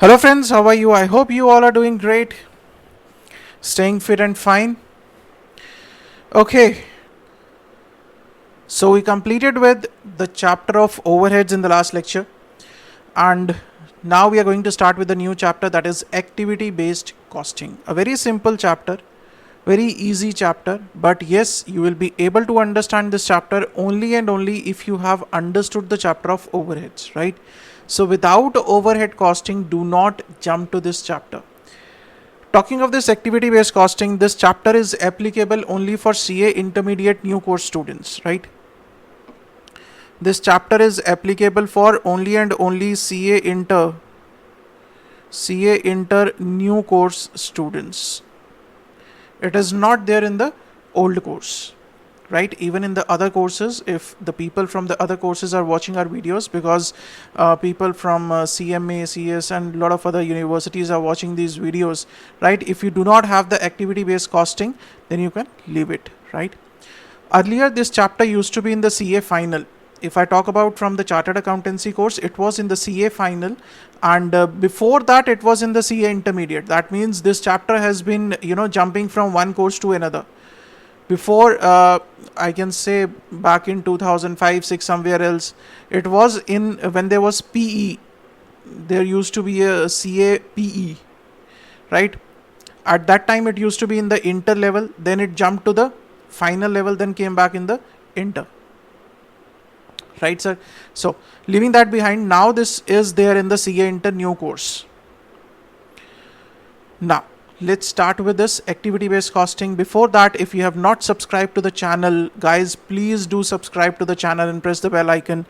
Hello friends, how are you? I hope you all are doing great, staying fit and fine. Okay, so we completed with the chapter of overheads in the last lecture, and now we are going to start with the new chapter, that is activity based costing. A very simple chapter, very easy chapter, but yes, you will be able to understand this chapter only and only if you have understood the chapter of overheads, right? So without overhead costing, do not jump to this chapter. Talking of this activity based costing, this chapter is applicable only for CA intermediate new course students, right? This chapter is applicable for only and only CA inter new course students. It is not there in the old course, right? Even in the other courses, if the people from the other courses are watching our videos, because people from CMA, CS and a lot of other universities are watching these videos, right? If you do not have the activity based costing, then you can leave it, right? Earlier this chapter used to be in the CA final. If I talk about from the chartered accountancy course, it was in the CA final, and before that it was in the CA intermediate. That means this chapter has been jumping from one course to another. Before, I can say back in 2005-6 somewhere else, it was in when there was PE, there used to be a CA PE, right? At that time it used to be in the inter level, then it jumped to the final level, then came back in the inter, right sir? So leaving that behind, now this is there in the CA inter new course. Now let's start with this activity based costing. Before that, if you have not subscribed to the channel, guys, please do subscribe to the channel and press the bell icon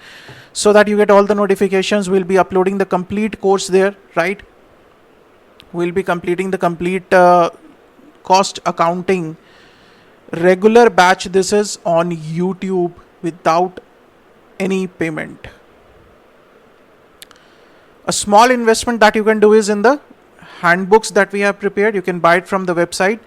so that you get all the notifications. We'll be uploading the complete course there, right? We'll be completing the complete cost accounting regular batch. This is on YouTube without any payment. A small investment that you can do is in the handbooks that we have prepared. You can buy it from the website,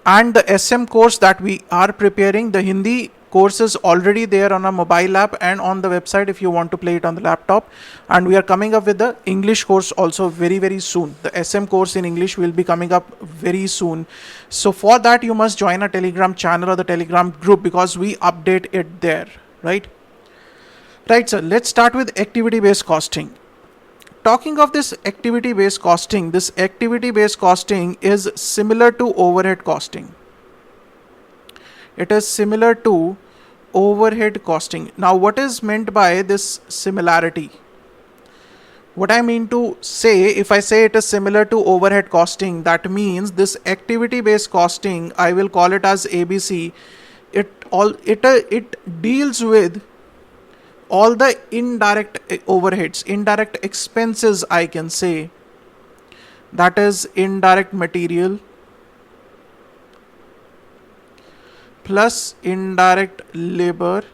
and the SM course that we are preparing, the Hindi course is already there on a mobile app and on the website if you want to play it on the laptop. And we are coming up with the English course also very soon. The SM course in English will be coming up very soon. So for that you must join a Telegram channel or the Telegram group, because we update it there, right? Right, so let's start with activity based costing. Talking of this activity based costing, this activity based costing is similar to overhead costing. It is similar to overhead costing. Now what is meant by this similarity? What I mean to say, if I say it is similar to overhead costing, that means this activity based costing, I will call it as ABC. It deals with all the indirect overheads, indirect expenses, I can say. That is indirect material plus indirect labor,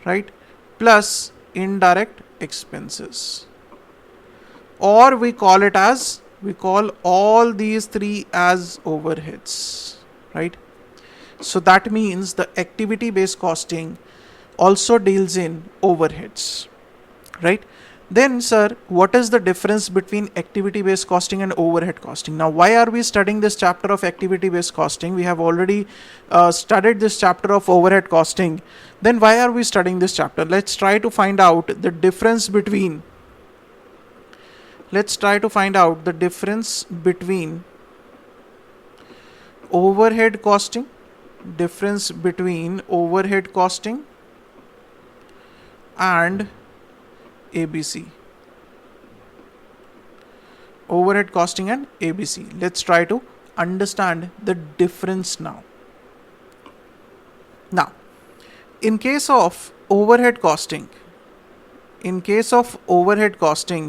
right, plus indirect expenses. Or we call all these three as overheads, right? So that means the activity based costing also deals in overheads, right? Then sir, what is the difference between activity based costing and overhead costing? Now why are we studying this chapter of activity based costing? We have already studied this chapter of overhead costing. Then why are we studying this chapter? Let's try to find out the difference between overhead costing, and ABC. Overhead costing and ABC. Let's try to understand the difference now. Now, in case of overhead costing,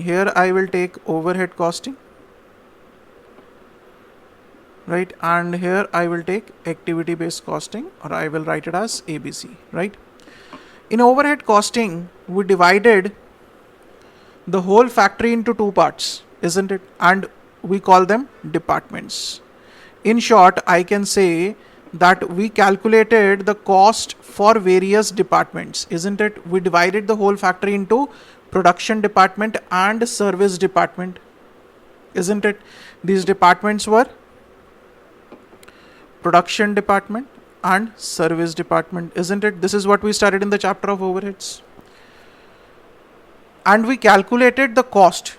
here I will take overhead costing, right, and here I will take activity based costing, or I will write it as ABC, right? In overhead costing, we divided the whole factory into two parts, isn't it? And we call them departments. In short, I can say that we calculated the cost for various departments, isn't it? We divided the whole factory into production department and service department, isn't it? These departments were production department and service department, isn't it? This is what we studied in the chapter of overheads. And we calculated the cost.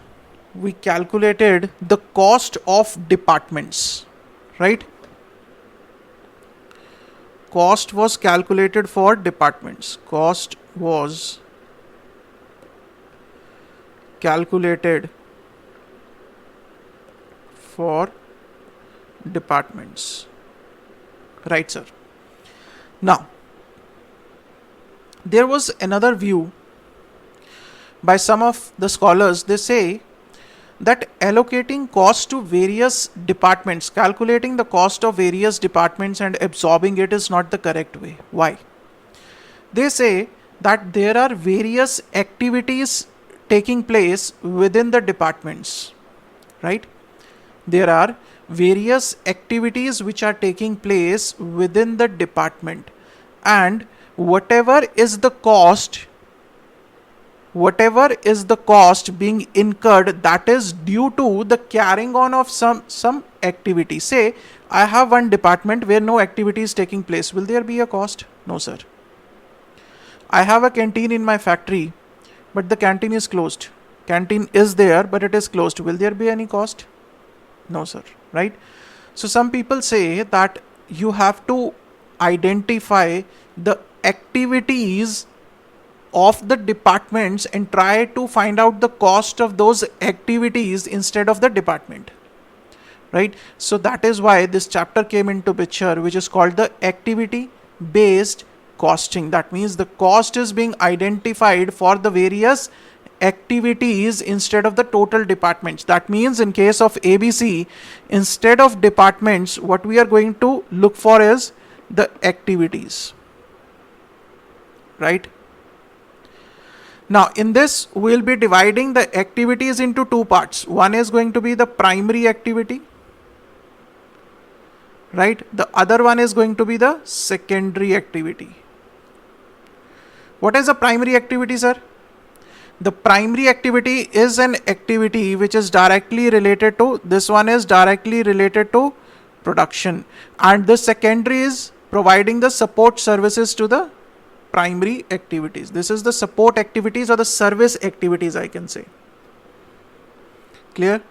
We calculated the cost of departments, right? Cost was calculated for departments. Cost was calculated for departments. Right, sir. Now, there was another view by some of the scholars. They say that allocating cost to various departments, calculating the cost of various departments and absorbing it is not the correct way. Why? They say that there are various activities taking place within the departments, right? There are various activities which are taking place within the department, and whatever is the cost being incurred, that is due to the carrying on of some activity. Say I have one department where no activity is taking place. Will there be a cost? No, sir. I have a canteen in my factory, but the canteen is closed. Canteen is there, but it is closed. Will there be any cost? No, sir. Right? So some people say that you have to identify the activities of the departments and try to find out the cost of those activities instead of the department, right? So that is why this chapter came into picture, which is called the activity based costing. That means the cost is being identified for the various activities instead of the total departments. That means in case of ABC, instead of departments, what we are going to look for is the activities, right? Now in this, we will be dividing the activities into two parts. One is going to be the primary activity, right? The other one is going to be the secondary activity. What is a primary activity, sir? The primary activity is an activity which is directly related to, this one is directly related to production, and the secondary is providing the support services to the primary activities. This is the support activities or the service activities, I can say. Clear?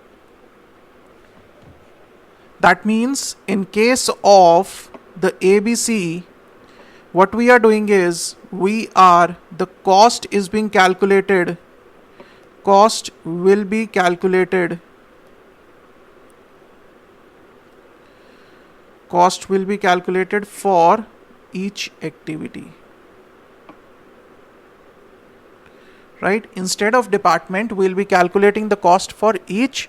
That means in case of the ABC, what we are doing is the cost is being calculated. Cost will be calculated. Cost will be calculated for each activity. Right? Instead of department, we will be calculating the cost for each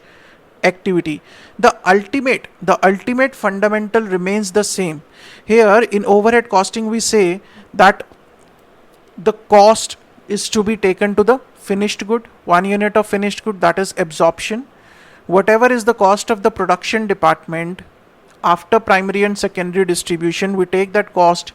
activity. The ultimate fundamental remains the same. Here in overhead costing, we say that the cost is to be taken to the finished good, 1 unit of finished good, that is absorption. Whatever is the cost of the production department after primary and secondary distribution, we take that cost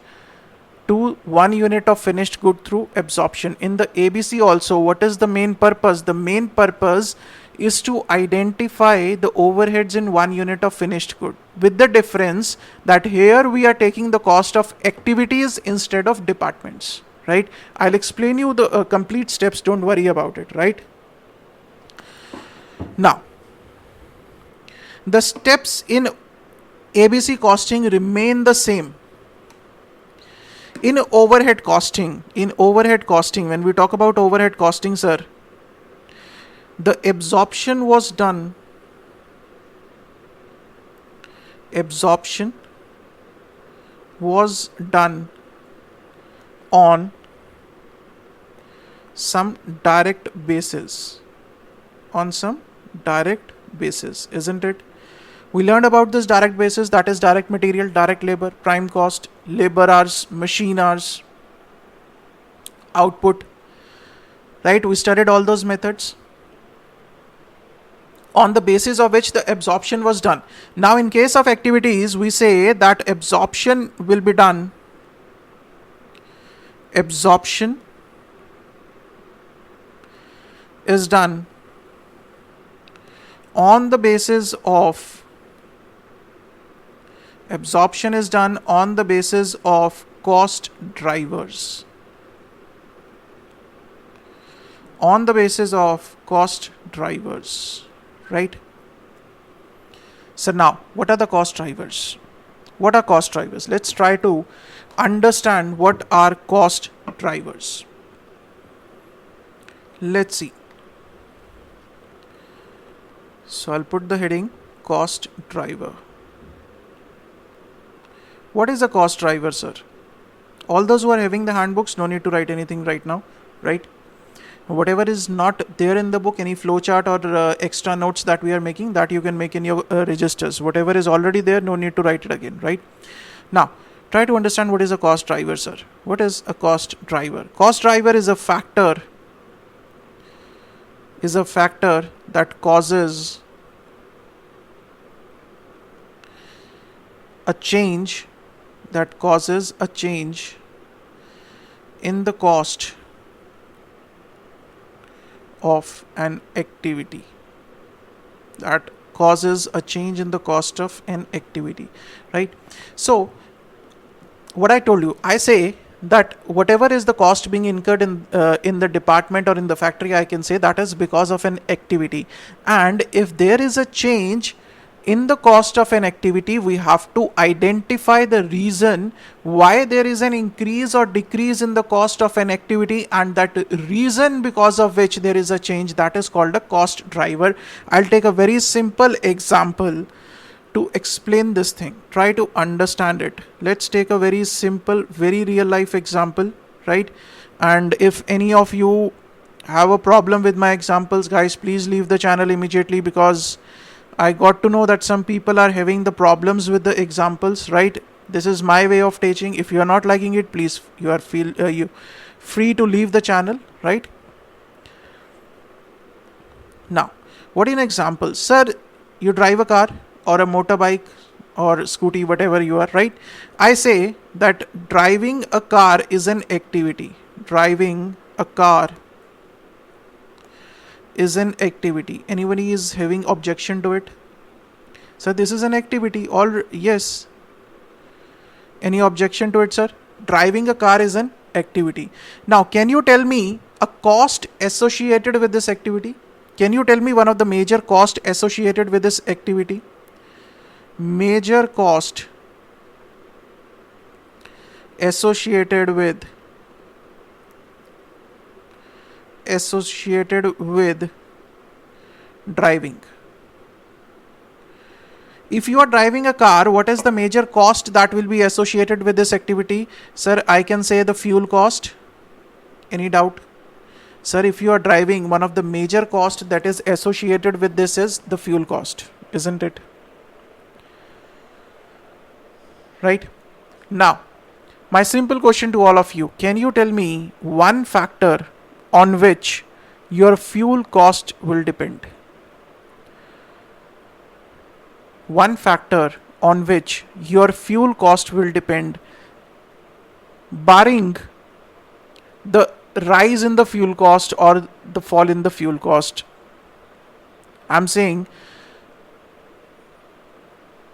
to 1 unit of finished good through absorption. In the ABC also, what is the main purpose? The main purpose is to identify the overheads in 1 unit of finished good, with the difference that here we are taking the cost of activities instead of departments, right? I'll explain you the complete steps, don't worry about it, right? Now, the steps in ABC costing remain the same. In overhead costing, when we talk about overhead costing, sir, the absorption was done. Absorption was done on some direct basis. On some direct basis, isn't it? We learned about this direct basis, that is direct material, direct labor, prime cost, labor hours, machine hours, output, right? We studied all those methods on the basis of which the absorption was done. Now in case of activities, we say that absorption will be done. Absorption is done on the basis of absorption is done on the basis of cost drivers. On the basis of cost drivers, right? So now, what are the cost drivers? What are cost drivers? Let's try to understand what are cost drivers. Let's see. So I'll put the heading cost driver. What is a cost driver, sir? All those who are having the handbooks, no need to write anything right now, right? Whatever is not there in the book, any flowchart or extra notes that we are making, that you can make in your registers. Whatever is already there, no need to write it again, right? Now, try to understand what is a cost driver, sir. What is a cost driver? Cost driver is a factor that causes a change in the cost of an activity. That causes a change in the cost of an activity, right? So what I told you, I say that whatever is the cost being incurred in the department or in the factory, I can say that is because of an activity. And if there is a change in the cost of an activity, we have to identify the reason why there is an increase or decrease in the cost of an activity, and that reason because of which there is a change, that is called a cost driver. I'll take a very simple example to explain this thing. Try to understand it. Let's take a very simple, very real life example, right? And if any of you have a problem with my examples, guys, please leave the channel immediately, because I got to know that some people are having the problems with the examples, right? This is my way of teaching. If you are not liking it, please, you are free to leave the channel, right? Now, what is an example? Sir, you drive a car or a motorbike or scooty, whatever you are, right? I say that driving a car is an activity. Driving a car is an activity. Anybody is having objection to it? So this is an activity. Yes. Any objection to it, sir? Driving a car is an activity. Now, can you tell me a cost associated with this activity? Can you tell me one of the major cost associated with this activity? Major cost associated with driving. If you are driving a car, what is the major cost that will be associated with this activity? Sir, I can say the fuel cost. Any doubt? Sir, if you are driving, one of the major cost that is associated with this is the fuel cost, isn't it? Right? Now, my simple question to all of you, can you tell me one factor on which your fuel cost will depend? One factor on which your fuel cost will depend, barring the rise in the fuel cost or the fall in the fuel cost. I'm saying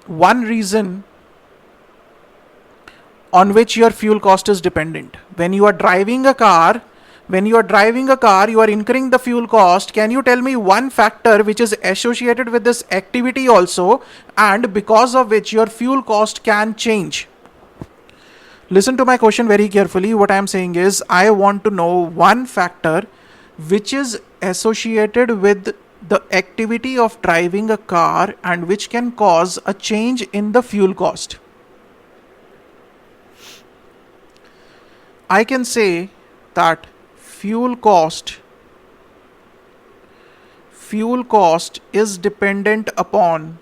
one reason on which your fuel cost is dependent. When you are driving a car, you are incurring the fuel cost. Can you tell me one factor which is associated with this activity also, and because of which your fuel cost can change? Listen to my question very carefully. What I am saying is, I want to know one factor which is associated with the activity of driving a car and which can cause a change in the fuel cost. I can say that fuel cost is dependent upon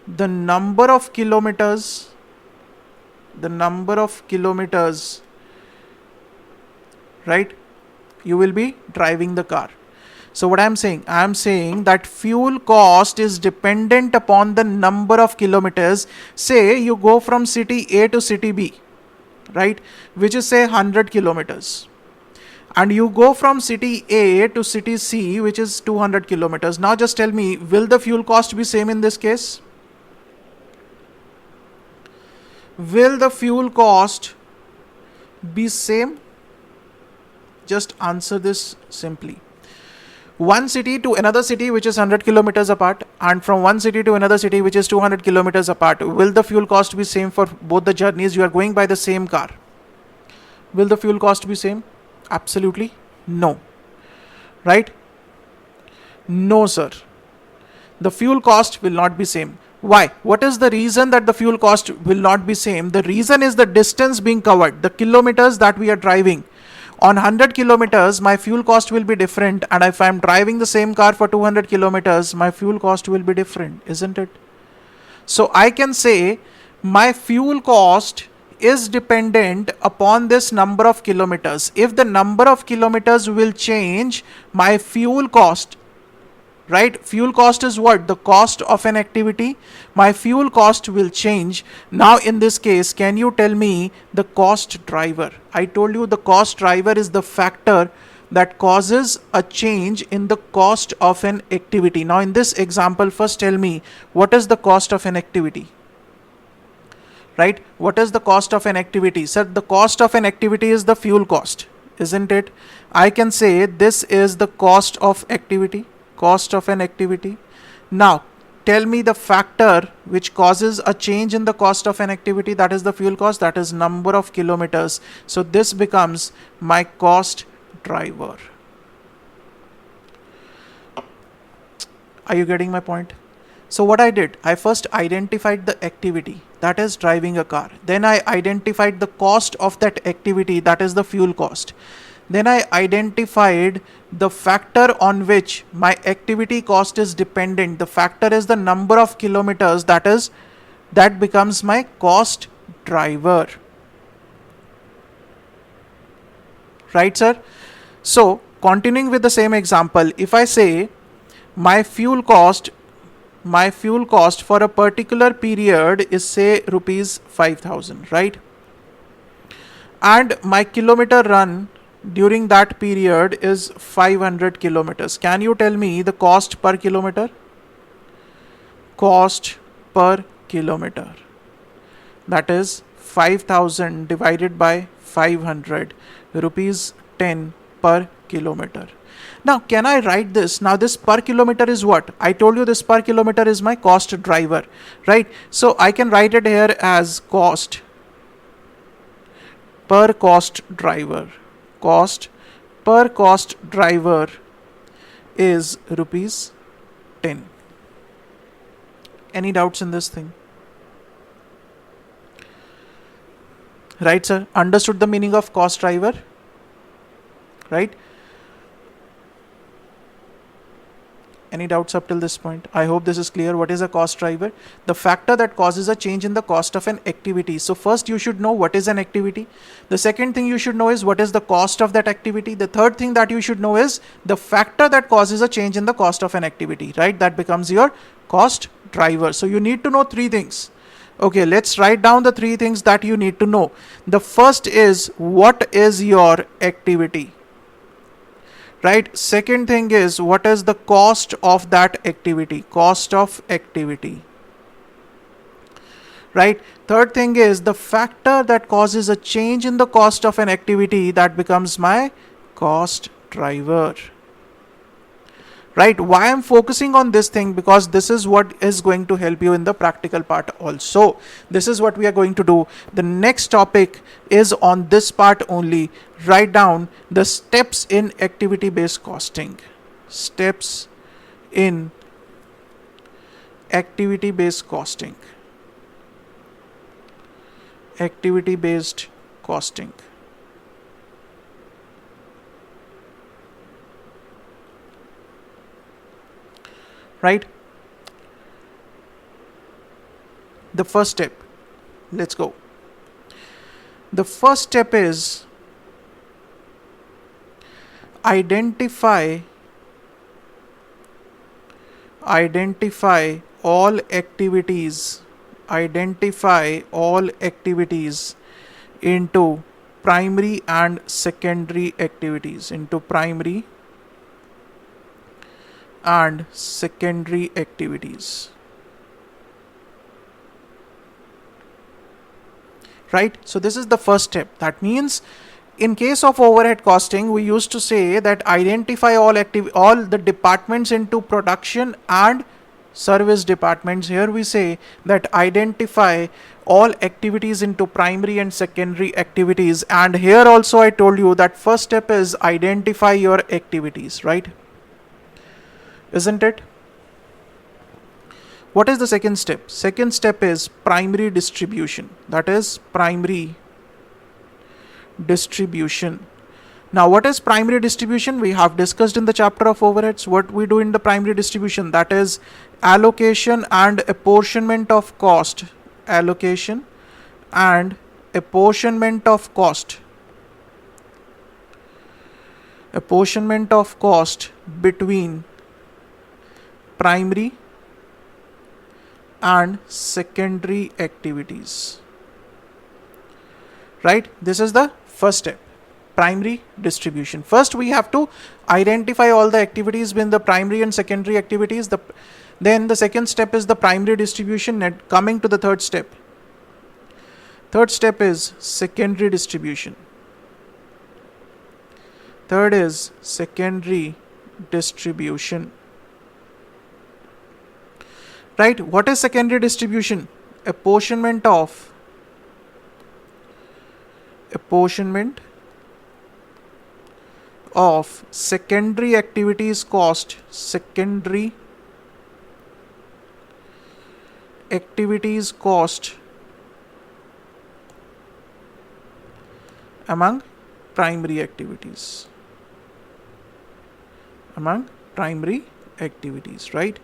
the number of kilometers right, you will be driving the car. So what I'm saying that fuel cost is dependent upon the number of kilometers. Say you go from city A to city B, right, which is say 100 kilometers. And you go from city A to city C, which is 200 kilometers. Now just tell me, will the fuel cost be same in this case? Will the fuel cost be same? Just answer this simply. One city to another city which is 100 kilometers apart, and from one city to another city which is 200 kilometers apart, will the fuel cost be same for both the journeys? You are going by the same car. Will the fuel cost be same? Absolutely no. Right? No, sir. The fuel cost will not be same. Why? What is the reason that the fuel cost will not be same? The reason is the distance being covered, the kilometers that we are driving. On 100 kilometers, my fuel cost will be different, and if I am driving the same car for 200 kilometers, my fuel cost will be different, isn't it? So I can say my fuel cost is dependent upon this number of kilometers. If the number of kilometers will change, my fuel cost, right? Fuel cost is what? The cost of an activity. My fuel cost will change. Now in this case, can you tell me the cost driver? I told you the cost driver is the factor that causes a change in the cost of an activity. Now in this example, first tell me, what is the cost of an activity? Right? What is the cost of an activity? Sir, the cost of an activity is the fuel cost, isn't it? I can say this is the cost of activity. Cost of an activity. Now tell me the factor which causes a change in the cost of an activity. That is the fuel cost, that is number of kilometers. So this becomes my cost driver. Are you getting my point? So what I did, I first identified the activity, that is driving a car. Then I identified the cost of that activity, that is the fuel cost. Then I identified the factor on which my activity cost is dependent. The factor is the number of kilometers, that becomes my cost driver. Right, sir? So continuing with the same example, if I say my fuel cost for a particular period is say rupees 5,000, right? And my kilometer run during that period is 500 kilometers. Can you tell me the cost per kilometer? Cost per kilometer. That is 5,000 divided by 500, rupees 10 per kilometer. Now can I write this? Now this per kilometer is what? I told you this per kilometer is my cost driver, right? So I can write it here as cost per cost driver. Cost per cost driver is rupees 10. Any doubts in this thing? Right, sir? Understood the meaning of cost driver? Right? Any doubts up till this point? I hope this is clear. What is a cost driver? The factor that causes a change in the cost of an activity. So first you should know what is an activity. The second thing you should know is what is the cost of that activity. The third thing that you should know is the factor that causes a change in the cost of an activity, right? That becomes your cost driver. So you need to know three things. Okay, let's write down the three things that you need to know. The first is, what is your activity? Right? Second thing is, what is the cost of that activity? Cost of activity. Right? Third thing is the factor that causes a change in the cost of an activity, that becomes my cost driver. Right? Why I'm focusing on this thing? Because this is what is going to help you in the practical part also. This is what we are going to do. The next topic is on this part only. Write down the steps in activity-based costing. Steps in activity-based costing. Activity-based costing. Right? The first step. Let's go. The first step is identify all activities into primary and secondary activities, into primary and secondary activities. Right? So this is the first step. That means in case of overhead costing, we used to say that identify all the departments into production and service departments. Here we say that identify all activities into primary and secondary activities. And here also I told you that first step is identify your activities, right? Isn't it? What is the second step? Second step is primary distribution. That is primary distribution. Now, what is primary distribution? We have discussed in the chapter of overheads. What we do in the primary distribution, that is allocation and apportionment of cost. Allocation and apportionment of cost. Apportionment of cost between primary and secondary activities. Right? This is the first step, primary distribution. First, we have to identify all the activities within the primary and secondary activities. Then the second step is the primary distribution. Coming to the third step. Third step is secondary distribution. Third is secondary distribution. Right? What is secondary distribution? Apportionment of secondary activities cost. Secondary activities cost among primary activities. Right?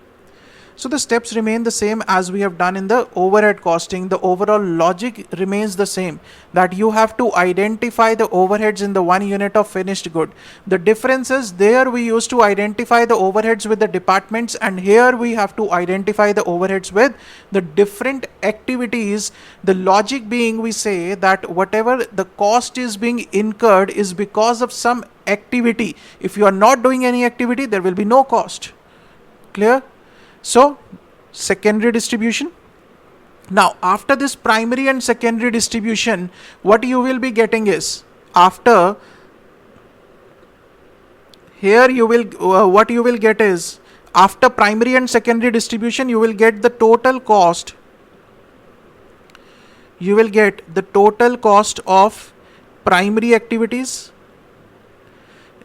So the steps remain the same as we have done in the overhead costing. The overall logic remains the same, that you have to identify the overheads in the 1 unit of finished good. The difference is there we used to identify the overheads with the departments, and here we have to identify the overheads with the different activities. The logic being, we say that whatever the cost is being incurred is because of some activity. If you are not doing any activity, there will be no cost. Clear? So, secondary distribution. Now, after this primary and secondary distribution, what you will be getting is, after here you will, what you will get is, after primary and secondary distribution, you will get the total cost. You will get the total cost of primary activities.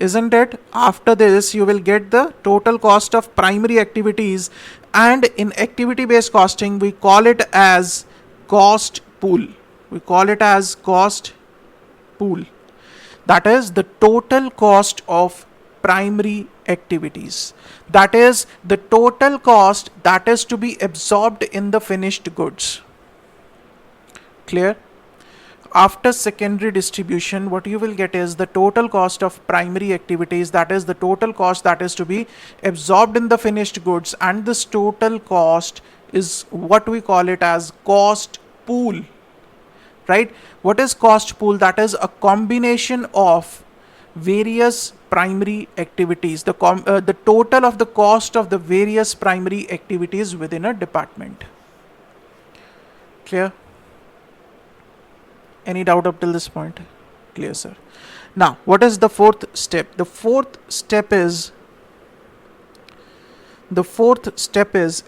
Isn't it? After this, you will get the total cost of primary activities, and in activity based costing, we call it as cost pool. That is the total cost of primary activities. That is the total cost that is to be absorbed in the finished goods. Clear? After secondary distribution, what you will get is the total cost of primary activities, that is the total cost that is to be absorbed in the finished goods, and this total cost is what we call it as cost pool. Right? What is cost pool? That is a combination of various primary activities, the total of the cost of the various primary activities within a department. Clear? Any doubt up till this point? Clear, sir. Now, what is the fourth step? The fourth step is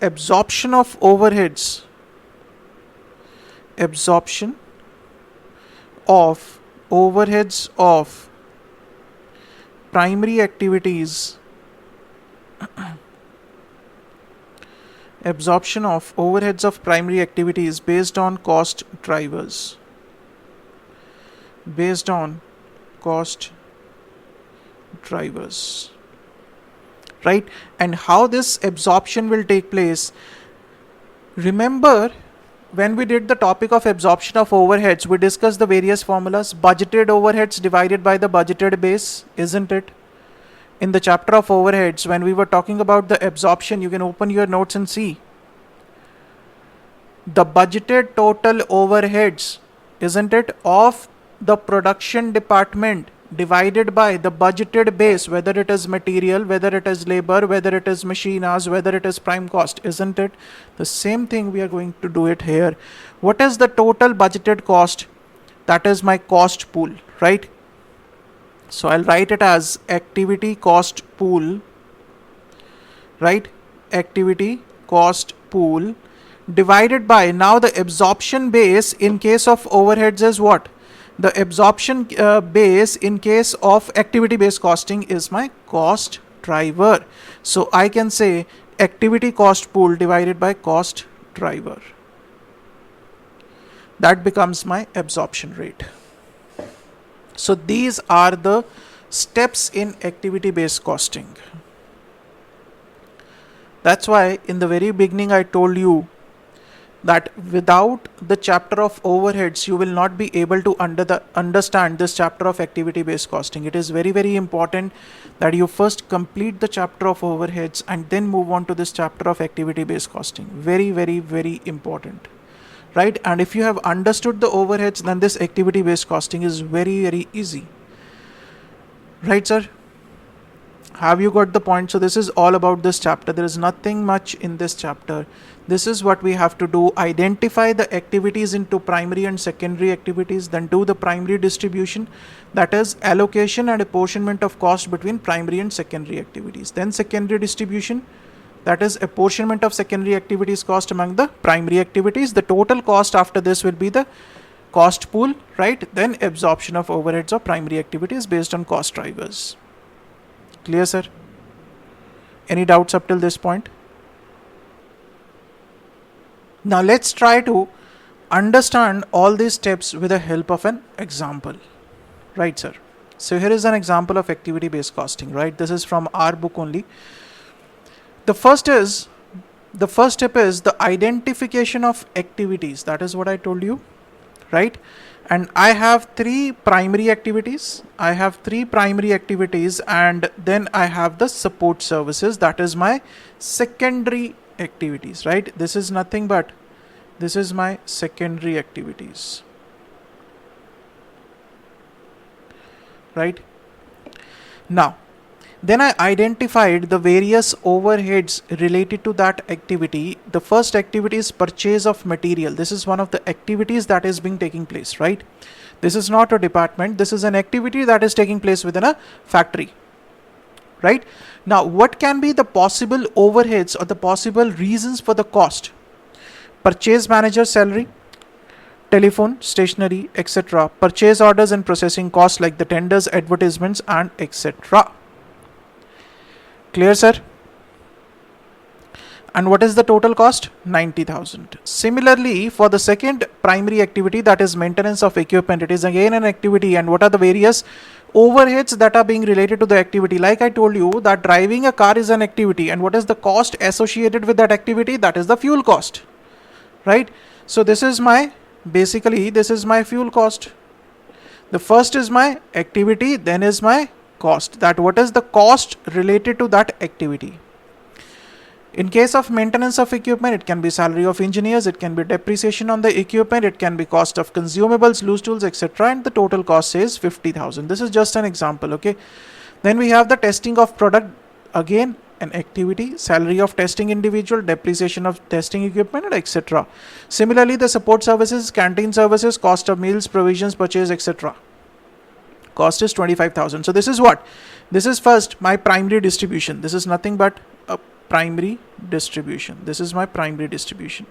absorption of overheads. Absorption of overheads of primary activities. Absorption of overheads of primary activities based on cost drivers. Right? And how this absorption will take place? Remember, when we did the topic of absorption of overheads, we discussed the various formulas. Budgeted overheads divided by the budgeted base, isn't it? In the chapter of overheads, when we were talking about the absorption, you can open your notes and see. The budgeted total overheads isn't it, of the production department divided by the budgeted base, whether it is material, whether it is labor, whether it is machine hours, whether it is prime cost, isn't it? The same thing we are going to do it here. What is the total budgeted cost? That is my cost pool, right? So I'll write it as activity cost pool, right? Activity cost pool divided by, now the absorption base in case of overheads is what? The absorption base in case of activity based costing is my cost driver. So I can say activity cost pool divided by cost driver. That becomes my absorption rate. So these are the steps in activity based costing. That's why in the very beginning I told you that without the chapter of overheads you will not be able to understand this chapter of activity based costing. It is very, very important that you first complete the chapter of overheads and then move on to this chapter of activity based costing. Very, very, very important, right? And if you have understood the overheads, then this activity based costing is very, very easy, right, sir? Have you got the point? So this is all about this chapter. There is nothing much in this chapter. This is what we have to do. Identify the activities into primary and secondary activities, then do the primary distribution, that is allocation and apportionment of cost between primary and secondary activities. Then secondary distribution, that is apportionment of secondary activities cost among the primary activities. The total cost after this will be the cost pool, right? Then absorption of overheads of primary activities based on cost drivers. Clear, sir? Any doubts up till this point? Now let's try to understand all these steps with the help of an example, right, sir? So here is an example of activity based costing, right? This is from our book only. The first step is the identification of activities. That is what I told you, right? And I have three primary activities. And then I have the support services. That is my secondary activities, right? This is nothing but, this is my secondary activities, right? Now, then I identified the various overheads related to that activity. The first activity is purchase of material. This is one of the activities that is being taking place, right? This is not a department. This is an activity that is taking place within a factory, right? Now, what can be the possible overheads or the possible reasons for the cost? Purchase manager salary, telephone, stationery, etc. Purchase orders and processing costs like the tenders, advertisements, and etc. Clear, sir? And what is the total cost? 90,000. Similarly, for the second primary activity, that is maintenance of equipment, it is again an activity. And what are the various overheads that are being related to the activity? Like I told you that driving a car is an activity, and what is the cost associated with that activity? That is the fuel cost, right? So this is my, basically this is my fuel cost. The first is my activity, then is my cost. That what is the cost related to that activity. In case of maintenance of equipment, it can be salary of engineers, it can be depreciation on the equipment, it can be cost of consumables, loose tools, etc. And the total cost is 50,000. This is just an example, okay? Then we have the testing of product, again an activity, salary of testing individual, depreciation of testing equipment, and etc. Similarly, the support services, canteen services, cost of meals, provisions, purchase, etc. Cost is 25,000. So this is what? This is first my primary distribution. This is nothing but a primary distribution. This is my primary distribution.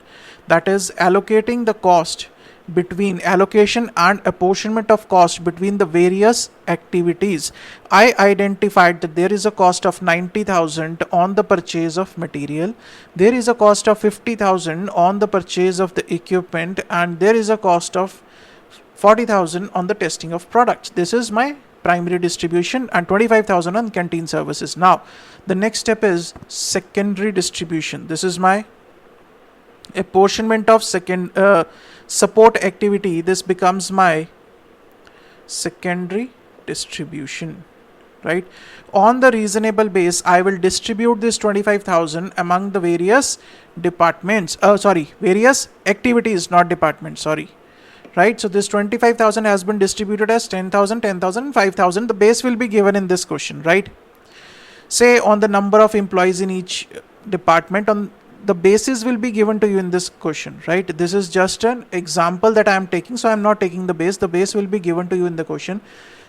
That is allocating the cost between allocation and apportionment of cost between the various activities. I identified that there is a cost of 90,000 on the purchase of material. There is a cost of 50,000 on the purchase of the equipment, and there is a cost of 40,000 on the testing of products. This is my primary distribution, and 25,000 on canteen services. Now, the next step is secondary distribution. This is my apportionment of support activity. This becomes my secondary distribution, right? On the reasonable base, I will distribute this 25,000 among the various departments. Various activities, not departments. right? So this 25,000 has been distributed as 10,000, 10,000 and 5,000. The base will be given in this question, right? Say on the number of employees in each department, on the basis will be given to you in this question, right? This is just an example that I am taking, so I am not taking the base will be given to you in the question.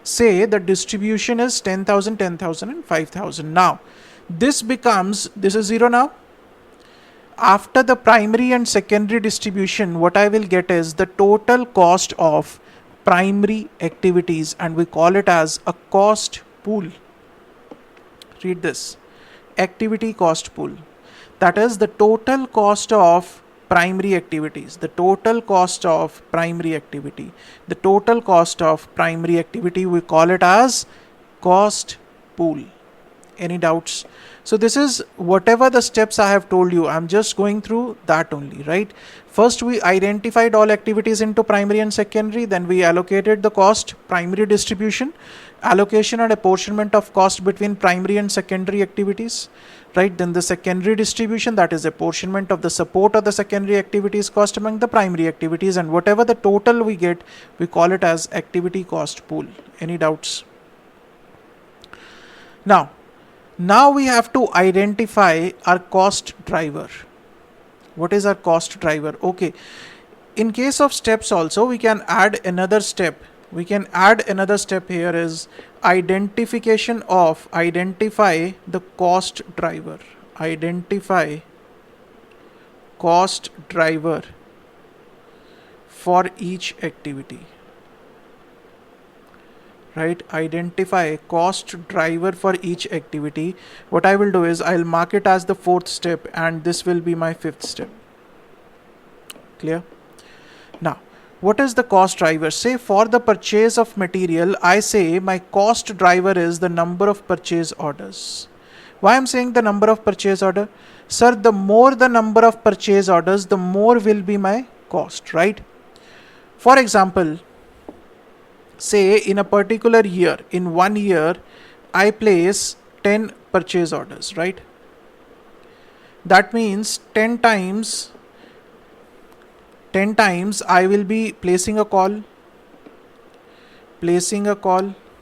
Say the distribution is 10,000, 10,000 and 5,000. Now this is 0 now. After the primary and secondary distribution, what I will get is the total cost of primary activities, and we call it as a cost pool. Read this, activity cost pool. That is the total cost of primary activities, the total cost of primary activity, the total cost of primary activity, we call it as cost pool. Any doubts? So this is whatever the steps I have told you, I'm just going through that only, right? First we identified all activities into primary and secondary, then we allocated the cost, primary distribution, allocation and apportionment of cost between primary and secondary activities, right? Then the secondary distribution, that is apportionment of the support of the secondary activities cost among the primary activities, and whatever the total we get, we call it as activity cost pool. Any doubts? Now we have to identify our cost driver. What is our cost driver? Okay, in case of steps also we can add another step. We can add another step here is identify the cost driver. Identify cost driver for each activity. Right, identify cost driver for each activity. What I will do is I'll mark it as the 4th step, and this will be my 5th step. Clear? Now, what is the cost driver? Say for the purchase of material, I say my cost driver is the number of purchase orders. Why I'm saying the number of purchase order? Sir, the more the number of purchase orders, the more will be my cost, right? For example, say in a particular year, in 1 year, I place 10 purchase orders, right? That means 10 times I will be placing a call,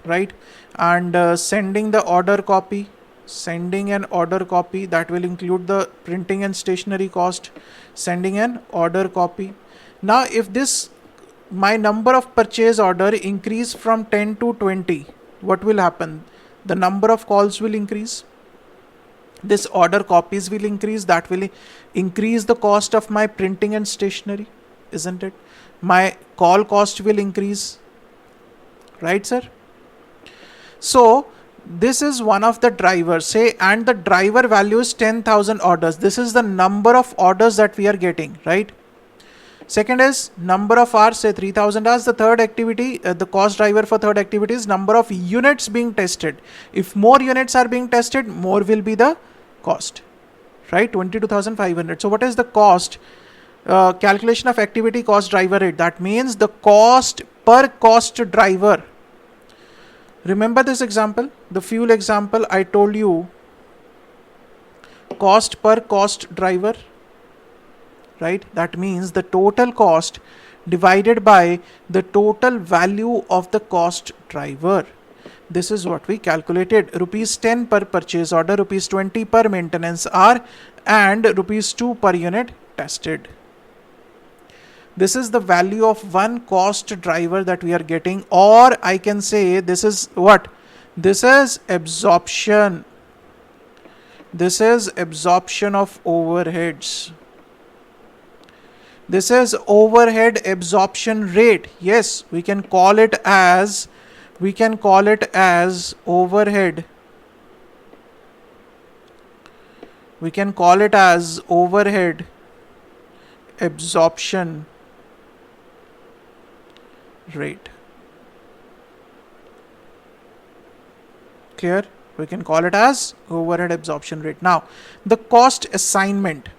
right? And sending the order copy, sending an order copy, that will include the printing and stationery cost, sending an order copy. Now if this my number of purchase order increase from 10 to 20, what will happen? The number of calls will increase, this order copies will increase, that will increase the cost of my printing and stationery, isn't it? My call cost will increase, right sir? So this is one of the drivers, say, and the driver value is 10,000 orders. This is the number of orders that we are getting, right? Second is number of hours, say 3,000 hours. The third activity, the cost driver for third activity is number of units being tested. If more units are being tested, more will be the cost, right? 22,500. So what is the cost? Calculation of activity cost driver rate. That means the cost per cost driver. Remember this example, the fuel example I told you, cost per cost driver. Right, that means the total cost divided by the total value of the cost driver. This is what we calculated. Rupees 10 per purchase order, rupees 20 per maintenance hour, and rupees 2 per unit tested. This is the value of one cost driver that we are getting, or I can say this is what? This is absorption. This is absorption of overheads. This is overhead absorption rate. Yes, we can call it as overhead. We can call it as overhead absorption rate. Clear? We can call it as overhead absorption rate. Now, the cost assignment.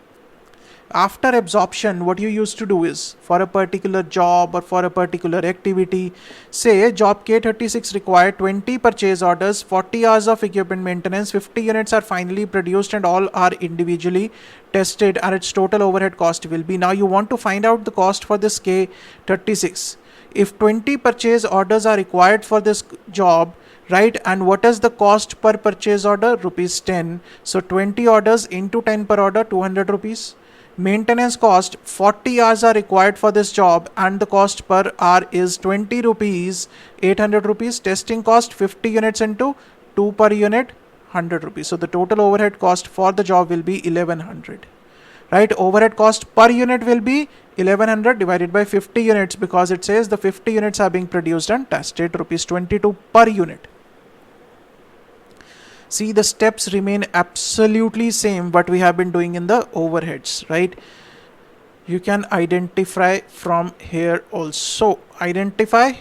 After absorption, what you used to do is, for a particular job or for a particular activity, say job K36 required 20 purchase orders, 40 hours of equipment maintenance, 50 units are finally produced and all are individually tested, and its total overhead cost will be. Now you want to find out the cost for this K36. If 20 purchase orders are required for this job, right, and what is the cost per purchase order? Rupees 10. So 20 orders into 10 per order, 200 rupees. Maintenance cost, 40 hours are required for this job and the cost per hour is 20 rupees, 800 rupees. Testing cost, 50 units into 2 per unit, 100 rupees. So the total overhead cost for the job will be 1100. Right, overhead cost per unit will be 1100 divided by 50 units, because it says the 50 units are being produced and tested, rupees 22 per unit. See, the steps remain absolutely same what we have been doing in the overheads, right? You can identify from here also. Identify.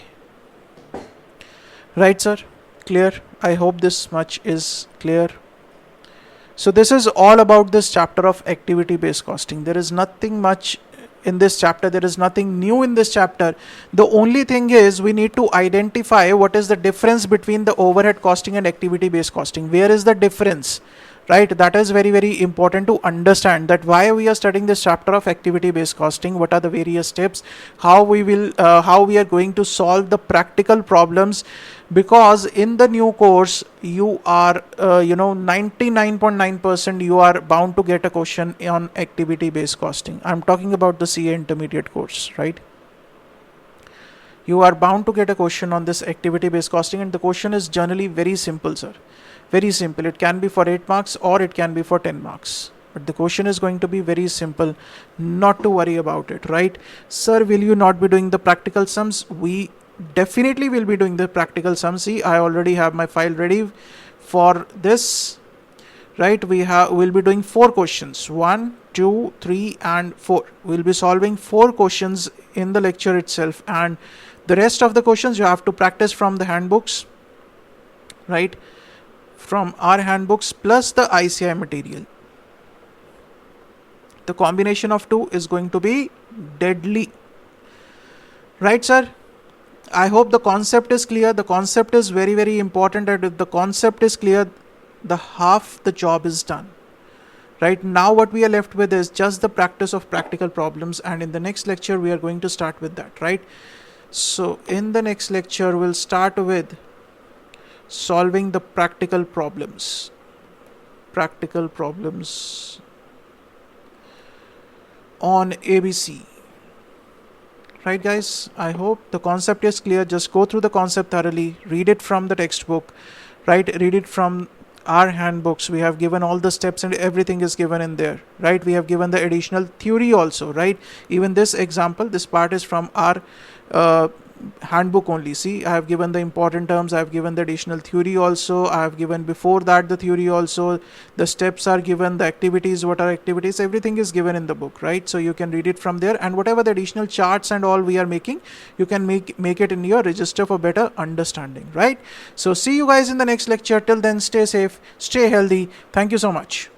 Right, sir? Clear? I hope this much is clear. So this is all about this chapter of activity-based costing. There is nothing much in this chapter. There is nothing new in this chapter. The only thing is we need to identify what is the difference between the overhead costing and activity-based costing. Where is the difference? Right, that is very, very important to understand, that why we are studying this chapter of activity-based costing, what are the various steps, how we are going to solve the practical problems, because in the new course you are 99.9% you are bound to get a question on activity-based costing. I'm talking about the CA intermediate course, right? You are bound to get a question on this activity-based costing, and the question is generally very simple, sir. Very simple. It can be for 8 marks or it can be for 10 marks. But the question is going to be very simple. Not to worry about it, right? Sir, will you not be doing the practical sums? We definitely will be doing the practical sums. See, I already have my file ready for this, right? We'll be doing 4 questions. 1, 2, 3 and 4. We'll be solving 4 questions in the lecture itself, and the rest of the questions you have to practice from the handbooks, right? From our handbooks plus the ICI material. The combination of 2 is going to be deadly. Right, sir? I hope the concept is clear. The concept is very, very important, and if the concept is clear, the half the job is done. Right, now what we are left with is just the practice of practical problems, and in the next lecture we are going to start with that, right? So in the next lecture we'll start with solving the practical problems on ABC. Right, guys, I hope the concept is clear. Just go through the concept thoroughly, read it from the textbook, right? Read it from our handbooks. We have given all the steps and everything is given in there, right? We have given the additional theory also, right? Even this example, this part is from our handbook only. See, I have given the important terms, I have given the additional theory also, I have given before that the theory also, the steps are given, the activities, what are activities, everything is given in the book, right? So you can read it from there, and whatever the additional charts and all we are making, you can make it in your register for better understanding, right? So see you guys in the next lecture. Till then, stay safe, stay healthy. Thank you so much.